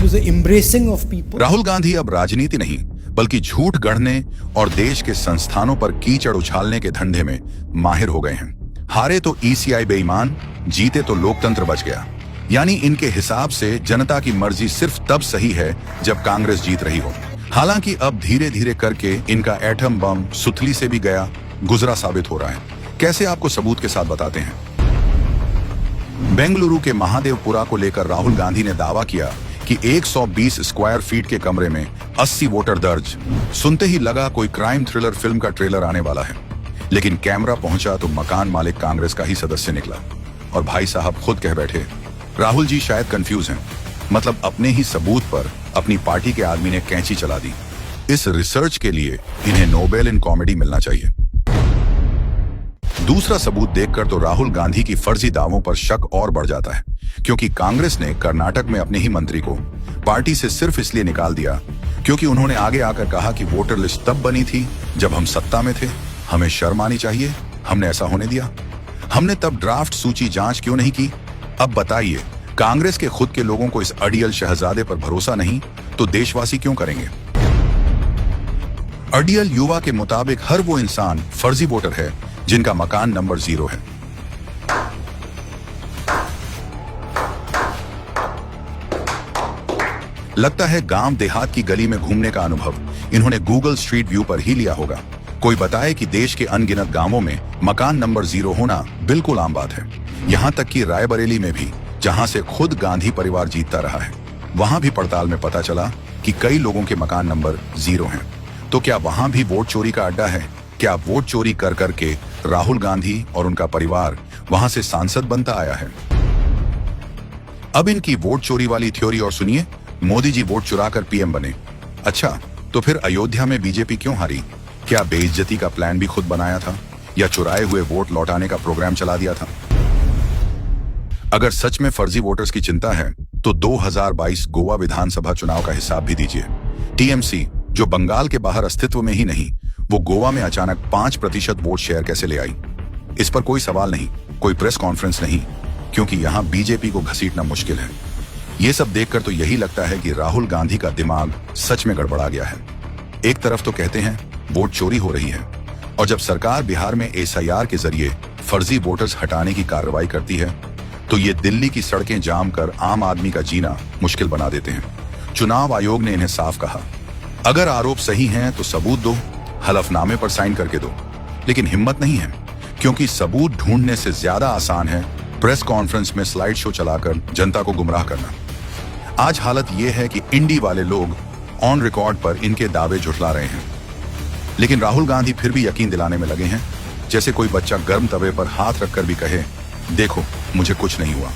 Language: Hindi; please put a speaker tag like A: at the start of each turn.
A: was the embracing of people.
B: Rahul Gandhi अब राजनीति नहीं बल्कि झूठ गढ़ने और देश के संस्थानों पर कीचड़ उछालने के धंधे में माहिर हो गए हैं। हारे तो ईसीआई बेईमान, जीते तो लोकतंत्र बच गया। यानी इनके हिसाब से जनता की मर्जी सिर्फ तब सही है जब कांग्रेस जीत रही हो। हालांकि अब धीरे धीरे करके इनका एटम बम सुतली से भी गया गुजरा साबित हो रहा है। कैसे, आपको सबूत के साथ बताते हैं। बेंगलुरु के महादेवपुरा को लेकर राहुल गांधी ने दावा किया कि 120 स्क्वायर फीट के कमरे में 80 वोटर दर्ज। सुनते ही लगा कोई क्राइम थ्रिलर फिल्म का ट्रेलर आने वाला है, लेकिन कैमरा पहुंचा तो मकान मालिक कांग्रेस का ही सदस्य निकला। और भाई साहब खुद कह बैठे, राहुल जी शायद कंफ्यूज हैं, मतलब अपने ही सबूत पर अपनी पार्टी के आदमी ने कैंची चला दी। इस रिसर्च के लिए इन्हें नोबेल इन कॉमेडी मिलना चाहिए। दूसरा सबूत देखकर तो राहुल गांधी की फर्जी दावों पर शक और बढ़ जाता है, क्योंकि कांग्रेस ने कर्नाटक में अपने ही मंत्री को पार्टी से सिर्फ इसलिए निकाल दिया क्योंकि उन्होंने आगे आकर कहा कि वोटर लिस्ट तब बनी थी जब हम सत्ता में थे, हमें शर्म आनी चाहिए, हमने ऐसा होने दिया। हमने तब ड्राफ्ट सूची जांच क्यों नहीं की? अब बताइए, कांग्रेस के खुद के लोगों को इस अड़ियल शहजादे पर भरोसा नहीं तो देशवासी क्यों करेंगे? अड़ियल युवा के मुताबिक हर वो इंसान फर्जी वोटर है जिनका मकान नंबर 0 है। लगता है गांव देहात की गली में घूमने का अनुभव इन्होंने गूगल स्ट्रीट व्यू पर ही लिया होगा। कोई बताए कि देश के अनगिनत गांवों में मकान नंबर 0 होना बिल्कुल आम बात है। यहां तक कि रायबरेली में भी, जहां से खुद गांधी परिवार जीतता रहा है, वहां भी पड़ताल में पता चला कि कई लोगों के मकान नंबर 0 हैं। तो क्या वहां भी वोट चोरी का अड्डा है? क्या वोट चोरी कर करके राहुल गांधी और उनका परिवार वहां से सांसद बनता आया है? अब इनकी वोट चोरी वाली थ्योरी और सुनिए, मोदी जी वोट चुराकर पीएम बने। अच्छा, तो फिर अयोध्या में बीजेपी क्यों हारी? क्या बेइज्जती का प्लान भी खुद बनाया था या चुराए हुए वोट लौटाने का प्रोग्राम चला दिया था? अगर सच में फर्जी वोटर्स की चिंता है तो 2022 गोवा विधानसभा चुनाव का हिसाब भी दीजिए। टीएमसी, जो बंगाल के बाहर अस्तित्व में ही नहीं, वो गोवा में अचानक 5% वोट शेयर कैसे ले आई? इस पर कोई सवाल नहीं, कोई प्रेस कॉन्फ्रेंस नहीं, क्योंकि यहां बीजेपी को घसीटना मुश्किल है। ये सब देखकर तो यही लगता है कि राहुल गांधी का दिमाग सच में गड़बड़ा गया है। एक तरफ तो कहते हैं वोट चोरी हो रही है, और जब सरकार बिहार में एसआईआर के जरिए फर्जी वोटर्स हटाने की कार्रवाई करती है तो ये दिल्ली की सड़कें जाम कर आम आदमी का जीना मुश्किल बना देते हैं। चुनाव आयोग ने इन्हें साफ कहा, अगर आरोप सही हैं तो सबूत दो, हलफनामे पर साइन करके दो। लेकिन हिम्मत नहीं है, क्योंकि सबूत ढूंढने से ज्यादा आसान है प्रेस कॉन्फ्रेंस में स्लाइड शो चलाकर जनता को गुमराह करना। आज हालत यह है कि इंडी वाले लोग ऑन रिकॉर्ड पर इनके दावे झुठला रहे हैं, लेकिन राहुल गांधी फिर भी यकीन दिलाने में लगे हैं, जैसे कोई बच्चा गर्म तवे पर हाथ रखकर भी कहे, देखो मुझे कुछ नहीं हुआ।